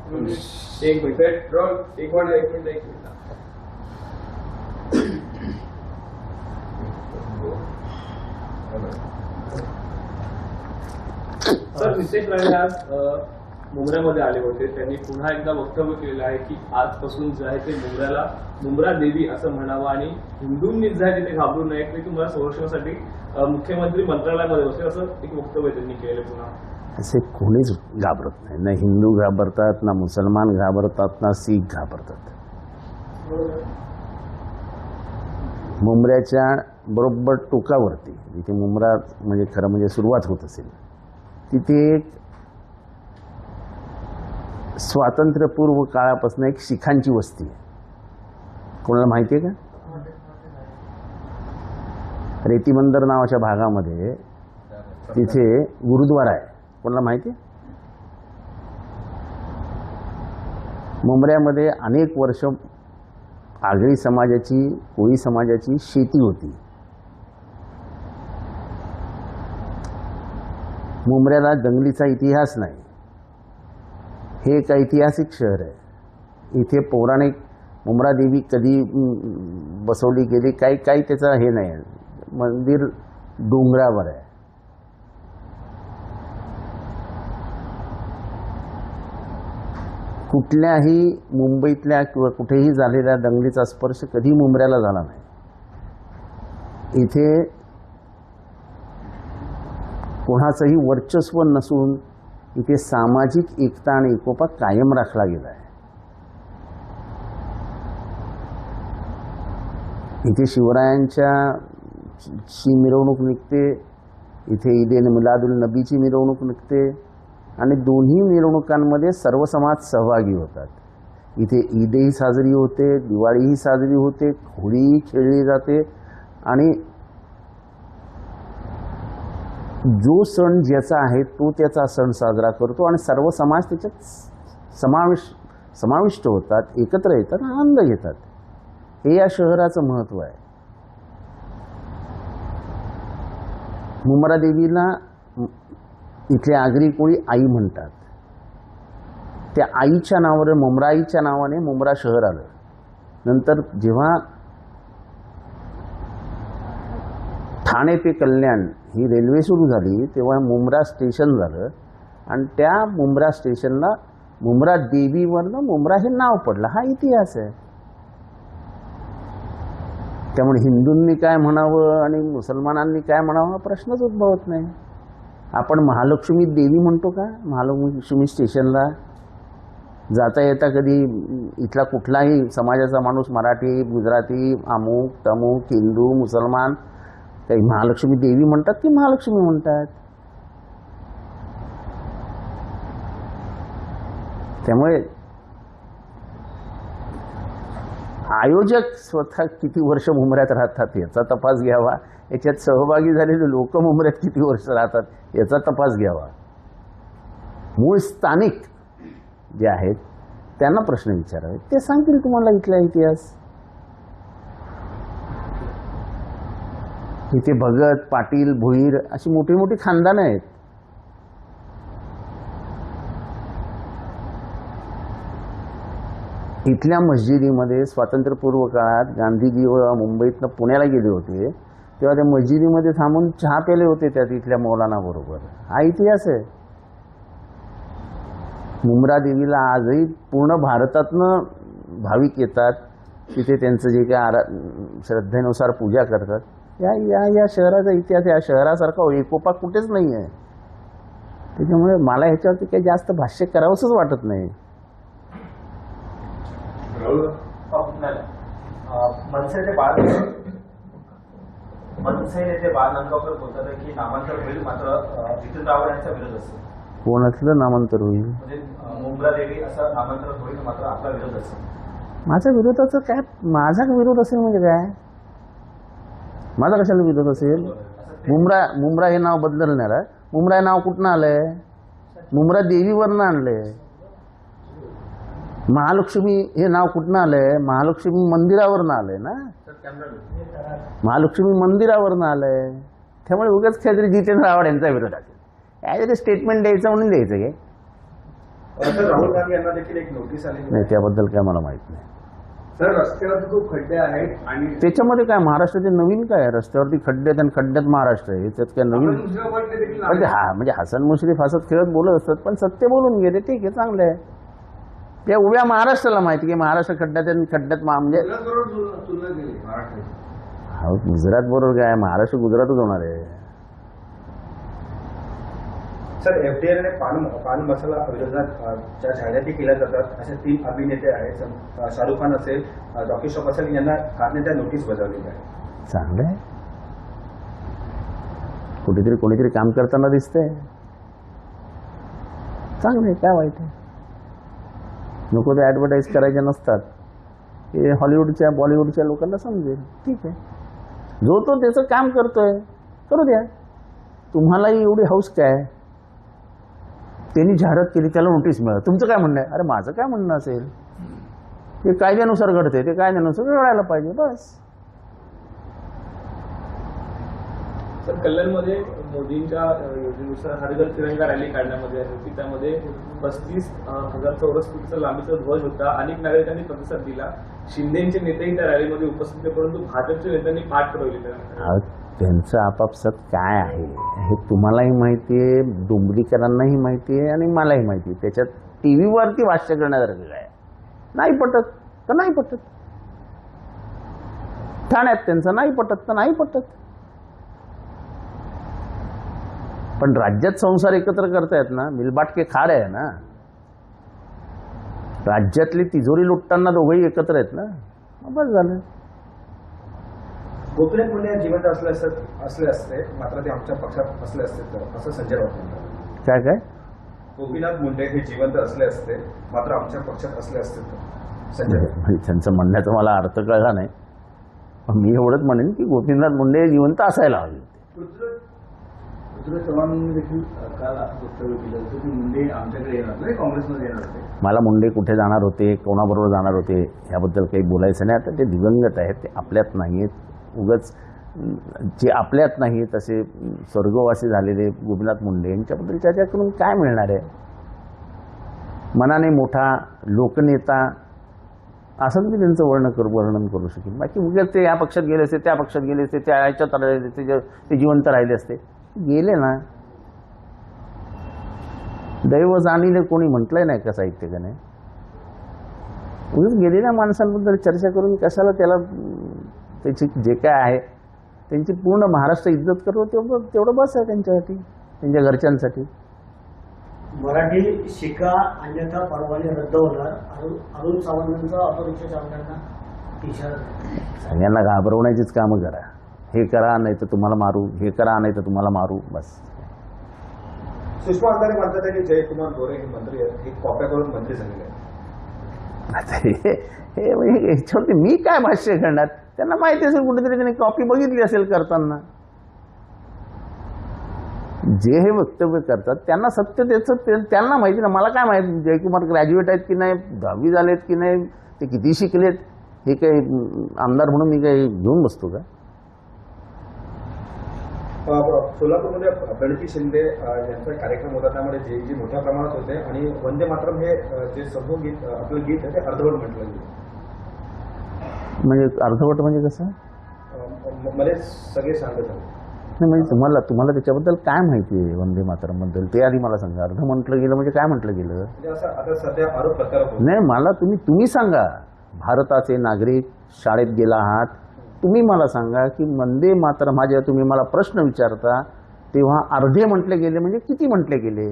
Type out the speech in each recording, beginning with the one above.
एक minute role एक minute sir Nitesh Rane आज मुंब्र्यामध्ये आले होते. त्यांनी पुन्हा एकदा वक्तव्य केलेलं आहे की आजपासून जे आहे ते मुंब्रा देवी असं म्हणावं आणि हिंदूंनी जे आहे तिथे घाबरू नये की तुम्हाला संरक्षणासाठी मुख्यमंत्री मंत्रालयामध्ये बसले असं एक वक्तव्य त्यांनी केलं. पुन्हा असे कोणीच घाबरत नाही. ना हिंदू घाबरतात, ना मुसलमान घाबरतात, ना शीख घाबरतात. मुंब्र्याच्या बरोबर टोकावरती जिथे मुंब्रा म्हणजे खरं म्हणजे सुरुवात होत असेल तिथे एक स्वातंत्र्यपूर्व काळापासून एक शिखांची वस्ती आहे. कोणाला माहिती आहे का? रेतीबंदर नावाच्या भागामध्ये तिथे गुरुद्वारा आहे. कोणाला माहिती आहे? मुंब्र्यामध्ये अनेक वर्ष आगरी समाजाची, कोळी समाजाची शेती होती. मुंब्र्याला दंगलीचा इतिहास नाही. हे एक ऐतिहासिक शहर आहे. इथे पौराणिक मुंब्रा देवी कधी बसवली गेली काही त्याचं हे नाही. मंदिर डोंगरावर आहे. कुठल्याही मुंबईतल्या किंवा कुठेही झालेल्या दंगलीचा स्पर्श कधी मुंब्र्याला झाला नाही. इथे कोणाचंही वर्चस्व नसून इथे सामाजिक एकता आणि एकोपा कायम राखला गेला आहे. इथे शिवरायांच्या मिरवणूक निघते. इथे ईद मिलादुल नबीची मिरवणूक निघते आणि दोन्ही मिरवणुकांमध्ये सर्व समाज सहभागी होतात. इथे ईदही साजरी होते, दिवाळीही साजरी होते, होळीही खेळली जाते आणि जो सण ज्याचा आहे तो त्याचा सण साजरा करतो आणि सर्व समाज त्याच्यात समाविष्ट होतात, एकत्र येतात, आनंद घेतात. हे या शहराचं महत्त्व आहे. मुंब्रा देवीला इथले आगरी कोळी आई म्हणतात. त्या आईच्या नावाने मुंब्रा आईच्या नावाने मुंब्रा शहर आलं. नंतर जेव्हा ठाणे ते कल्याण ही रेल्वे सुरू झाली तेव्हा मुंब्रा स्टेशन झालं आणि त्या मुंब्रा स्टेशनला मुंब्रा देवीवरनं मुंब्रा हे नाव पडलं. हा इतिहास आहे. त्यामुळे हिंदूंनी काय म्हणावं आणि मुसलमानांनी काय म्हणावं हा प्रश्नच उद्भवत नाही. आपण महालक्ष्मी देवी म्हणतो का? महालक्ष्मी स्टेशनला जाता येता कधी इथला कुठलाही समाजाचा माणूस मराठी, गुजराती, अमुक तमुक, हिंदू, मुसलमान काही महालक्ष्मी देवी म्हणतात की महालक्ष्मी म्हणतात? त्यामुळे आयोजक स्वतः किती वर्ष मुंब्र्यात राहतात याचा तपास घ्यावा. याच्यात सहभागी झालेले लोक मुंब्र्यात किती वर्ष राहतात याचा तपास घ्यावा. मूळ स्थानिक जे आहेत त्यांना प्रश्न विचारावे. ते सांगतील तुम्हाला इथला इतिहास. इथे भगत, पाटील, भोईर अशी मोठी मोठी खानदानं आहेत. इथल्या मस्जिदीमध्ये स्वातंत्र्यपूर्व काळात गांधीजी व मुंबईतनं पुण्याला गेले होते तेव्हा त्या मस्जिदीमध्ये थांबून चहा प्याले होते त्यात इथल्या मौलाना बरोबर. हा इतिहास आहे. मुंब्रा देवीला आजही पूर्ण भारतातनं भाविक येतात. तिथे त्यांचं जे काय श्रद्धेनुसार पूजा करतात. या शहराचा इतिहास, या शहरासारखा एकोपा कुठेच नाही आहे. त्याच्यामुळे मला ह्याच्यावरती काही जास्त भाष्य करावंसंच वाटत नाही. मनसे नेते बाळ नांदगावकर बोलतात की नामांतर होईल मात्र जितेंद्र आव्हाड यांचा विरोध असेल. कोणाचं नामांतर होईल? म्हणजे मुंब्रा देवी असं नामांतर होईल मात्र आपला विरोध असेल. माझ्या विरोधाचं काय? माझा विरोध असेल म्हणजे काय? माझा कशाला विरोध असेल? मुंब्रा हे नाव बदलणार आहे. मुंब्रा हे नाव कुठनं आलंय? मुंब्रा देवीवरनं आणलंय. महालक्ष्मी हे नाव कुठनं आलंय? महालक्ष्मी मंदिरावरनं आलंय ना. महालक्ष्मी मंदिरावरनं आलंय. त्यामुळे उगाच काहीतरी जितेंद्र आव्हाड यांचा विरोध असेल. काहीतरी स्टेटमेंट द्यायचं म्हणून द्यायचं काय? तर राहुल गांधी यांना देखील एक नोटीस आली नाही, त्याबद्दल काय मला माहित नाही. सर, रस्त्यावरती खूप खड्डे आहेत आणि त्याच्यामध्ये काय महाराष्ट्राचे नवीन काय आहे? रस्त्यावरती खड्डे आहेत आणि खड्ड्यात महाराष्ट्र आहे, त्यात काय नवीन? दुसऱ्या पॉईंटने देखील म्हणजे हसन मुश्रीफ हसत खेळत बोलत असतात, पण सत्य बोलून गेले, ठीक आहे, चांगलं आहे. त्या उभ्या महाराष्ट्राला माहिती की महाराष्ट्र खड्ड्यात आहे आणि खड्ड्यात म्हणजे गुजरातबरोबर तुलना केली महाराष्ट्राची. गुजरात बरोबर काय, महाराष्ट्र गुजरातच होणार आहे. सर, एफडीआयने पान मसाला विरोधात ज्या जाहिराती केल्या जातात असे 3 अभिनेते आहेत. शाहरुख खान असेल, रॉकी श्रॉफ असेल, यांना कारणे नोटीस बजावलेली आहे. चांगलं आहे, कुठेतरी कोणीतरी काम करताना दिसतंय, चांगलं आहे, काय वाईट आहे. नको ते ॲडव्हर्टाईज करायच्या नसतात, हे हॉलिवूडच्या बॉलिवूडच्या लोकांना समजेल, ठीक आहे. जो तो त्याचं काम करतोय, करू द्या. तुम्हालाही एवढी हौस काय, त्यांनी जाहिरात केली त्याला नोटीस मिळाली, तुमचं काय म्हणणं आहे? अरे माझं काय म्हणणं असेल, ते कायद्यानुसार घडते, ते कायद्यानुसार घडायला पाहिजे, बस. तर कल्याणमध्ये मोदींच्या योजनेनुसार हर घर तिरंगा रॅली काढण्यामध्ये आली होती. त्यामध्ये 35,000 चौरस फुटाचा लांबीचा ध्वज होता. अनेक नागरिकांनी प्रतिसाद दिला. शिंदेचे नेतेही त्या रॅलीमध्ये उपस्थित होते, परंतु भाजपच्या नेत्यांनी पाठ फिरवली. अहो, त्यांचं आपापसात काय आहे हे तुम्हालाही माहिती आहे, डोंबरीकरांनाही माहिती आहे आणि मलाही माहिती आहे. त्याच्यात टी व्हीवरती भाष्य करण्यासारखं काय नाही पटत तर नाही पटत, ठाण्यात त्यांचं नाही पटत तर नाही पटत. पण राज्यात संसार एकत्र करतायत ना, मिलबाट के खार आहे ना, राज्यातली तिजोरी लुटताना दोघंही एकत्र आहेत ना, बस झालं. गोपीनाथ मुंडे जिवंत असले असते मात्र ते आमच्या पक्षात असले असते तर, असं संजय राऊत म्हणतात. काय काय गोपीनाथ मुंडे हे जिवंत असले असते मात्र आमच्या पक्षात असले असते तर, संजय राऊत. म्हणजे त्यांचं म्हणण्याचा मला अर्थ कळला नाही, पण मी एवढंच म्हणेन की गोपीनाथ मुंडे जिवंत असायला हवे. पृथ्वीराज चव्हाणांनी देखील काल वक्तव्य केलं होतं की मुंडे आमच्याकडे येणार नाही, काँग्रेसमध्ये येणार होते. मला मुंडे कुठे जाणार होते, कोणाबरोबर जाणार होते याबद्दल काही बोलायचं नाही. आता ते दिवंगत आहेत, ते आपल्यात नाही आहेत. उगाच जे आपल्यात नाही तसे स्वर्गवासी झालेले गोपीनाथ मुंडे यांच्याबद्दल चर्चा करून काय मिळणार आहे. मनाने मोठा लोकनेता असं मी त्यांचं वर्णन करू शकेन. बाकी उगाच ते या पक्षात गेले असते, त्या पक्षात गेले असते, त्या ह्याच्यात राहिले असते, ते जिवंत राहिले असते, गेले ना. दैव जाणीले कोणी म्हटलंय नाही का साहित्यकाने. उगाच गेलेल्या माणसांबद्दल चर्चा करून कशाला त्याला त्याची जे काय आहे त्यांची पूर्ण महाराष्ट्र इज्जत करतो तेवढं बस आहे त्यांच्यासाठी, त्यांच्या घरच्यांसाठी. मराठी शिका अन्यथा परवाने रद्द होणार, अरुण सावंतांचा ऑटोरिक्षा चालकांना इशारा. सगळ्यांना घाबरवण्याचीच कामं करा. हे करा नाही तर तुम्हाला मारू, हे करा नाही तर तुम्हाला मारू, बस. सुषमा अंधारे म्हणतात की जयकुमार गोरे हे मंत्री आहेत, हे कॉप्या करून मंत्री झालेले आहेत. आता हे म्हणजे याच्यावरती मी काय भाष्य करणार. त्यांना माहिती असेल, कुठेतरी त्यांनी कॉपी बघितली असेल करताना. जे हे वक्तव्य करतात त्यांना सत्य त्याचं त्यांना माहिती ना, मला काय माहिती जयकुमार ग्रॅज्युएट आहेत की नाही, 10वी झालेत की नाही, ते किती शिकलेत, हे काही आमदार म्हणून मी काही घेऊन बसतो का. सोलापूरमध्ये प्रणिती शिंदे यांचा कार्यक्रम होता, त्यामध्ये जे मोठ्या प्रमाणात होते आणि वंदे मातरम हे जे समूह गीत आपलं गीत आहे ते अर्धवट म्हटलं गेलं. म्हणजे अर्धवट म्हणजे कसं मला सगळे सांगत आहे. नाही म्हणजे तुम्हाला त्याच्याबद्दल काय माहिती आहे वंदे मातरमबद्दल ते आधी मला सांगा. अर्ध म्हटलं गेलं म्हणजे काय म्हटलं गेलं. म्हणजे असं आता सध्या आरोप प्रत्यारोप नाही, मला तुम्ही सांगा. भारताचे नागरिक शाळेत गेला आहात, तुम्ही मला सांगा की वंदे मातरम हा जेव्हा तुम्ही मला प्रश्न विचारता तेव्हा अर्धे म्हटले गेले म्हणजे किती म्हटले गेले.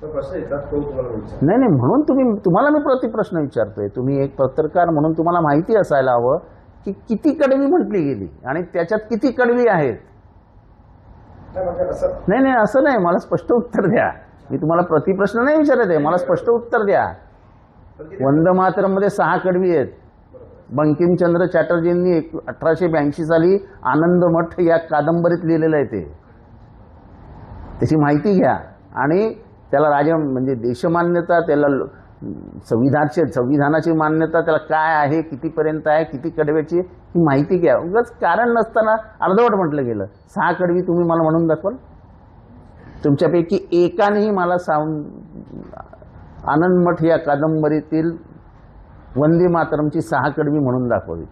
प्रश्न येतात तो तुम्हाला विचार. नाही म्हणून तुम्हाला मी प्रतिप्रश्न विचारतोय. तुम्ही एक पत्रकार म्हणून तुम्हाला माहिती असायला हवं की किती कडवी म्हटली गेली आणि त्याच्यात किती कडवी आहेत. नाही असं नाही, मला स्पष्ट उत्तर द्या. मी तुम्हाला प्रतिप्रश्न नाही विचारत आहे, मला स्पष्ट उत्तर द्या. वंदे मातरम मध्ये 6 कडवी आहेत. बंकिमचंद्र चॅटर्जींनी 1882 साली आनंद मठ या कादंबरीत लिहिलेलं आहे ते. त्याची माहिती घ्या आणि त्याला म्हणजे देशमान्यता, त्याला संविधानाची मान्यता त्याला काय आहे, कितीपर्यंत आहे, किती कडव्याची ही माहिती घ्या. उगाच कारण नसताना अर्धवट म्हटलं गेलं. 6 कडवी तुम्ही मला म्हणून दाखवाल. तुमच्यापैकी एकानेही मला आनंदमठ या कादंबरीतील वंदे मातरमची 6 कडवी म्हणून दाखवली.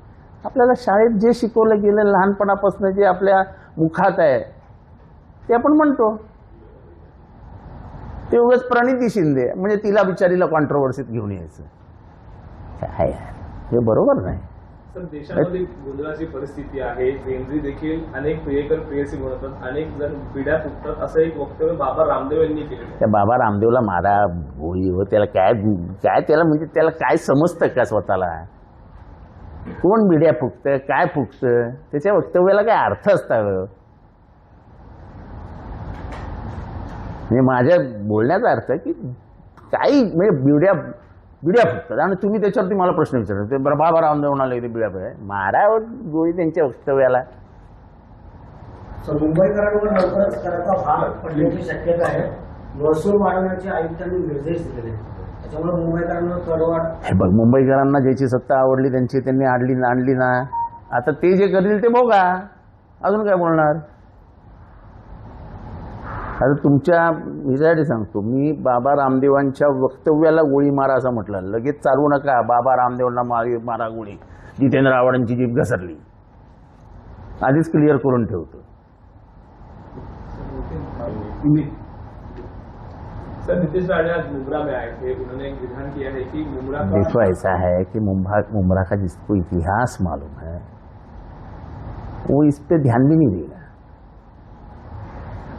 आपल्याला शाळेत जे शिकवलं गेलं लहानपणापासून जे आपल्या मुखात आहे ते आपण म्हणतो. ते उगाच प्रणिती शिंदे म्हणजे तिला बिचारीला कॉन्ट्रोवर्सीत घेऊन यायचं काय हे बरोबर नाही. सर, देशामध्ये गोंधळाची परिस्थिती आहे. जेनझी देखील अनेक प्रियकर प्रेयसी म्हणतात, अनेक जण पिढ्या फुटतात, असं एक वक्तव्य बाबा रामदेव यांनी केलं. त्या बाबा रामदेवला मारा गोळी हो, त्याला काय काय त्याला म्हणजे त्याला काय समजतं का स्वतःला? कोण बिड्या फुकतं काय फुकतं? त्याच्या वक्तव्याला काय अर्थ असतं? म्हणजे माझ्या बोलण्याचा अर्थ की काही म्हणजे बिड्या फुकतात आणि तुम्ही त्याच्यावरती मला प्रश्न विचारता ते बाबा रामदेव म्हणाले ते बिड्या मारा गोळी त्यांच्या वक्तव्याला. मुंबईकरांवर लवकरच कराचा भाग पडण्याची शक्यता आहे. महसूल वाढवण्याचे आयुक्तांनी निर्देश दिलेले आहेत. त्याच्यामुळे मुंबईकरांना करवाढ. हे बघ, मुंबईकरांना ज्याची सत्ता आवडली त्यांनी आणली ना. आता ते जे करतील ते बघा, अजून काय बोलणार? आता तुमच्या हिच्यासाठी सांगतो मी, बाबा रामदेवांच्या वक्तव्याला गोळी मारा असं म्हटलं, लगेच चालवू नका बाबा रामदेवांना मारा गोळी. जितेंद्र आव्हाडांची जीभ घसरली, आधीच क्लिअर करून ठेवतो. सर, नीतीश राणे आज मुमरा में आए थे, उन्होंने एक विधान किया है कि मुमरा का देखो ऐसा है कि मुमरा का जिसको इतिहास मालूम है वो इस पे ध्यान भी नहीं देगा.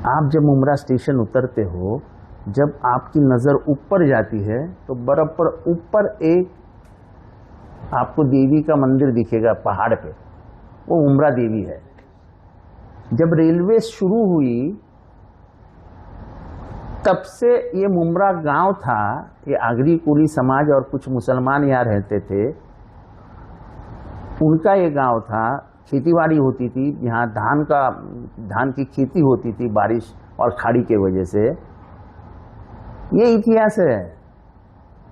आप जब मुमरा स्टेशन उतरते हो, जब आपकी नजर ऊपर जाती है तो बराबर ऊपर एक आपको देवी का मंदिर दिखेगा पहाड़ पे, वो मुमरा देवी है. जब रेलवे शुरू हुई तब से ये मुमरा गांव था. ये आगरी कुली समाज और कुछ मुसलमान यहाँ रहते थे, उनका ये गांव था. खेतीबाड़ी होती थी यहाँ, धान की खेती होती थी बारिश और खाड़ी के वजह से. ये इतिहास है.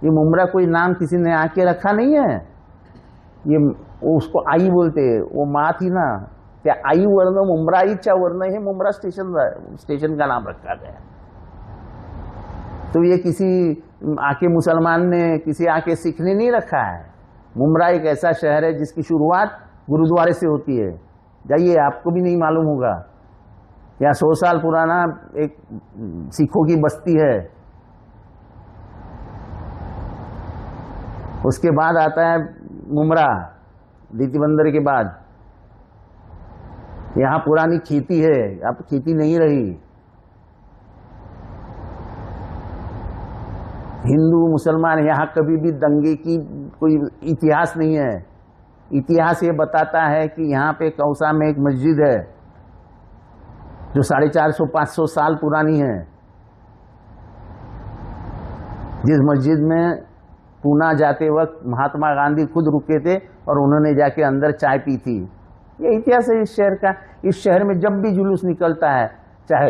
ये मुमरा कोई नाम किसी ने आके रखा नहीं है. ये उसको आई बोलते, वो माँ थी ना, त्या आई वर्ण मुमराईच्या वर्ण हे मुमरा स्टेशन का नाम रखा गया. तो ये किसी आके मुसलमान ने, किसी आके सिख ने नहीं रखा है. मुमरा एक ऐसा शहर है जिसकी शुरुआत गुरुद्वारे से होती है. जाइए, आपको भी नहीं मालूम होगा. यहाँ 100 साल पुराना एक सिखों की बस्ती है. उसके बाद आता है मुमरा, दीति बंदर के बाद. यहाँ पुरानी खेती है, अब खेती नहीं रही. हिंदू मुसलमान यहाँ कभी भी दंगे की कोई इतिहास नहीं है. इतिहास ये बताता है कि यहाँ पे कौसा में एक मस्जिद है जो 450-500 साल पुरानी है, जिस मस्जिद में पूना जाते वक्त महात्मा गांधी खुद रुके थे और उन्होंने जाके अंदर चाय पी थी. ये इतिहास है इस शहर का. इस शहर में जब भी जुलूस निकलता है, चाहे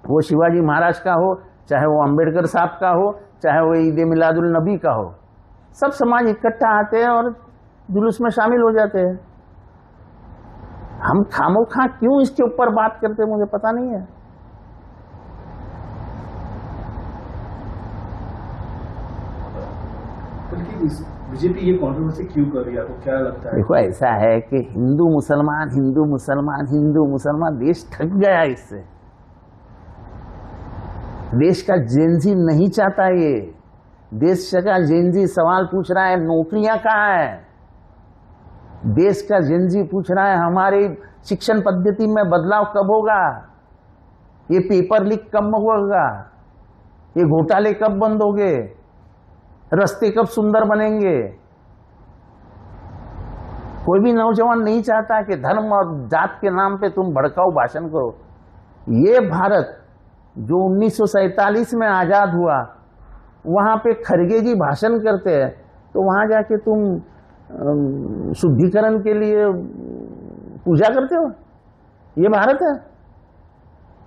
वो शिवाजी महाराज का हो, चाहे वो अंबेडकर साहब का हो, चाहे वो ईद मिलादुल नबी का हो, सब समाज इकट्ठा आते हैं और जुलूस में शामिल हो जाते हैं. हम खामोखा क्यों इसके ऊपर बात करते हैं मुझे पता नहीं है. बल्कि बीजेपी ये कंट्रोवर्सी क्यों कर रही है, आपको क्या लगता है? देखो ऐसा है कि हिंदू मुसलमान देश ठग गया. इससे देश का जेनजी नहीं चाहता. ये देश का जेनजी सवाल पूछ रहा है नौकरियां कहाँ है. देश का जेनजी पूछ रहा है हमारी शिक्षण पद्धति में बदलाव कब होगा, ये पेपर लीक कब होगा, ये घोटाले कब बंद होंगे, रास्ते कब सुंदर बनेंगे. कोई भी नौजवान नहीं चाहता कि धर्म और जात के नाम पे तुम भड़काऊ भाषण करो. ये भारत जो 1947 में आजाद हुआ, वहां पे खरगे जी भाषण करते हैं तो वहां जाके तुम शुद्धिकरण के लिए पूजा करते हो. ये भारत है?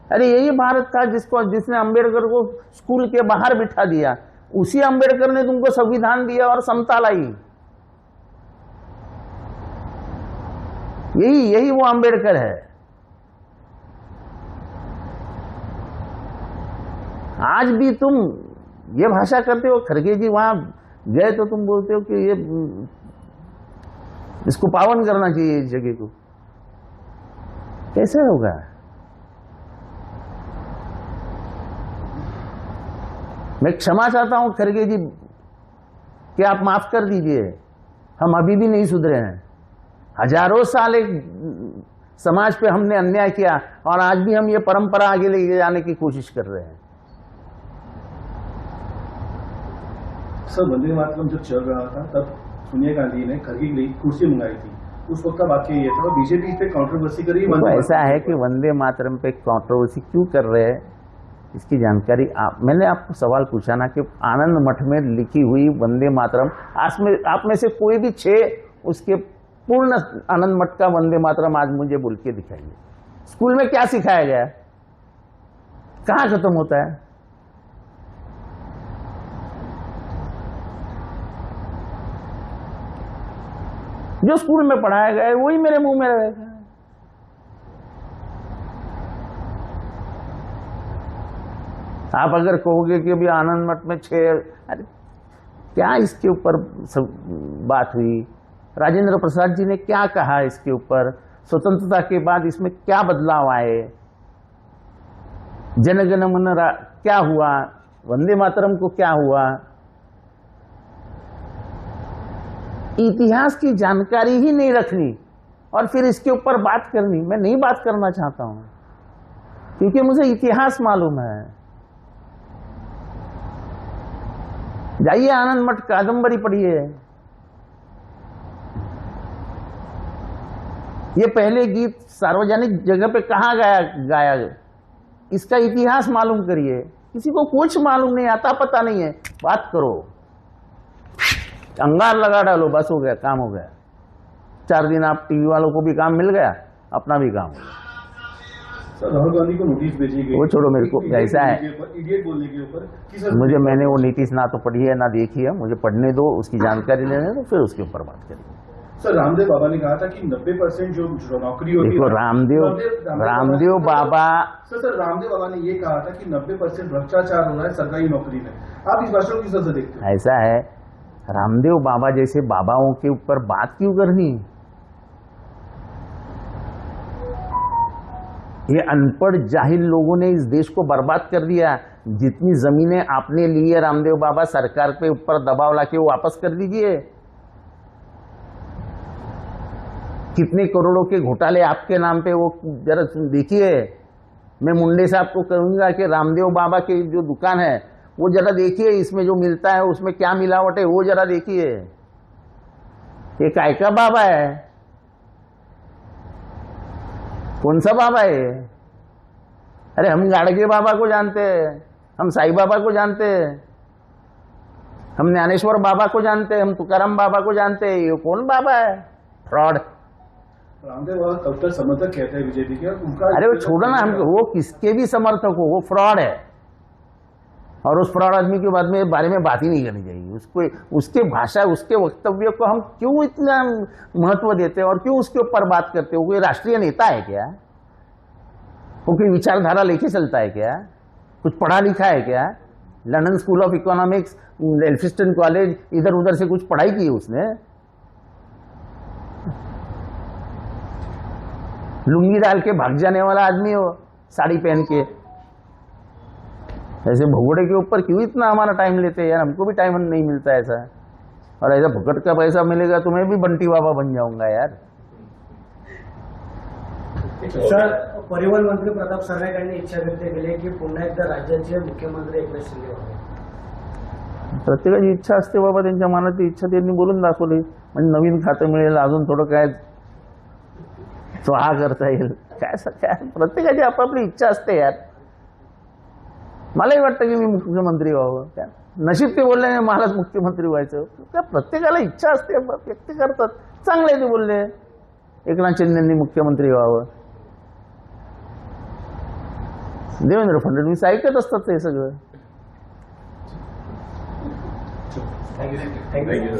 अरे यही भारत था जिसने अंबेडकर को स्कूल के बाहर बिठा दिया. उसी अंबेडकर ने तुमको संविधान दिया और समता लाई. यही वो अंबेडकर है. आज भी तुम ये भाषा करते हो? खड़गे जी वहां गए तो तुम बोलते हो कि ये इसको पावन करना चाहिए इस जगह को। कैसे होगा? मैं क्षमा चाहता हूं खड़गे जी कि आप माफ कर दीजिए, हम अभी भी नहीं सुधरे हैं। हजारों साल एक समाज पे हमने अन्याय किया और आज भी हम ये परंपरा आगे ले जाने की कोशिश कर रहे हैं। सर, वंदे मातरम जब चल रहा था तब सोनिया गांधी ने खड़गे के लिए कुर्सी मंगाई थी। उस वक्त का वाक्य ये था, बीजेपी इस पे कंट्रोवर्सी करी। तो ऐसा है कि वंदे मातरम पे कंट्रोवर्सी क्यों कर रहे हैं, इसकी जानकारी मैंने आपको सवाल पूछा ना कि आनंद मठ में लिखी हुई वंदे मातरम आप में से कोई भी 6 उसके पूर्ण आनंद मठ का वंदे मातरम आज मुझे बोल के दिखाइए। स्कूल में क्या सिखाया गया, कहां खत्म होता है? जो स्कूल में पढ़ाया गया है वही मेरे मुंह में रहेगा। आप अगर कहोगे कि अभी आनंद मठ में 6, अरे क्या इसके ऊपर बात हुई? राजेंद्र प्रसाद जी ने क्या कहा इसके ऊपर? स्वतंत्रता के बाद इसमें क्या बदलाव आए? जनगण मन क्या हुआ? वंदे मातरम को क्या हुआ? इतिहास की जानकारी ही नहीं रखनी और फिर इसके ऊपर बात करनी, मैं नहीं बात करना चाहता हूं क्योंकि मुझे इतिहास मालूम है। जाइए आनंद मठ कादंबरी पढ़िए, ये पहले गीत सार्वजनिक जगह पे कहां गाया, इसका इतिहास मालूम करिए। किसी को कुछ मालूम नहीं आता, पता नहीं है, बात करो, अंगार लगा डालो, बस हो गया, काम हो गया। 4 दिन आप टीवी वालों को भी काम मिल गया, अपना भी काम हो गया। सर, राहुल गांधी को नोटिस भेजी गई, वो छोड़ो, मेरे को ऐसा है, इडियट बोलने के ऊपर कि सर मुझे मैंने वो नोटिस ना तो पढ़ी है ना देखी है, मुझे पढ़ने दो, उसकी जानकारी लेने दो, फिर उसके ऊपर बात करेंगे। सर, रामदेव बाबा ने कहा था कि 90% जो नौकरी होती है, देखो रामदेव बाबा, सर रामदेव बाबा ने ये कहा था कि 90% भ्रष्टाचार हो रहा है सरकारी नौकरी में। आप इस भाषण को किस तरह से देखते हैं? ऐसा है, रामदेव बाबा जैसे बाबाओं के ऊपर बात क्यों करनी? ये अनपढ़ जाहिल लोगों ने इस देश को बर्बाद कर दिया। जितनी जमीनें आपने ली है रामदेव बाबा, सरकार पे ऊपर दबाव लाके वो वापस कर दीजिए। कितने करोड़ों के घोटाले आपके नाम पे, वो जरा देखिए। मैं मुंडे साहब को कहूंगा कि रामदेव बाबा की जो दुकान है वो जरा देखिए, इसमें जो मिलता है उसमें क्या मिलावट है वो जरा देखिए। ये काय का बाबा है? कौन सा बाबा है? अरे हम गाड़गे बाबा को जानते हैं, हम साईं बाबा को जानते हैं, हम ज्ञानेश्वर बाबा को जानते हैं, हम तुकाराम बाबा को जानते हैं। ये कौन बाबा है? फ्रॉड। रामदेव बाबा कट्टर समर्थक कहते हैं बीजेपी के, उनका अरे वो छोड़ो ना, हमको वो किसके भी समर्थक हो, वो फ्रॉड है। और उस फ्रॉड आदमी के बारे में बात ही नहीं करनी चाहिए। उसको, उसके भाषा, उसके वक्तव्य को हम क्यों इतना महत्व देते हैं और क्यों उसके ऊपर बात करते हो? कोई राष्ट्रीय नेता है क्या? वो कोई विचारधारा लेके चलता है क्या? कुछ पढ़ा लिखा है क्या? London school of economics, Elphinstone college, इधर उधर से कुछ पढ़ाई की उसने? लुंगी डाल के भाग जाने वाला आदमी हो, साड़ी पहन के। ऐसे भगोड़े के ऊपर क्यों इतना हमारा टाइम लेते हैं यार? हमको भी टाइम नहीं मिलता ऐसा। और ऐसा भुगत का पैसा मिलेगा तो मैं भी बंटी बाबा बन जाऊंगा यार। सर, परिवहन मंत्री प्रताप सरनाईक यांनी इच्छा व्यक्त केली की पुन्हा एकदा राज्याचे मुख्यमंत्री एकनाथ शिंदे व्हावे। प्रत्येकाची इच्छा असते बाबा, त्यांच्या मनाची इच्छा त्यांनी बोलून दाखवली, म्हणजे नवीन खातं मिळेल, अजून थोडं काय स्वाहा करता येईल, काय प्रत्येकाची आपापली इच्छा असते यार। मलाही वाटतं की मी मुख्यमंत्री व्हावं, त्या नशीब ते बोलले मलाच मुख्यमंत्री व्हायचं, त्या प्रत्येकाला इच्छा असते, व्यक्त करतात। चांगले ते बोलले एकनाथ शिंदेंनी मुख्यमंत्री व्हावं, देवेंद्र फडणवीस ऐकत असतात ते सगळं। थँक्यू.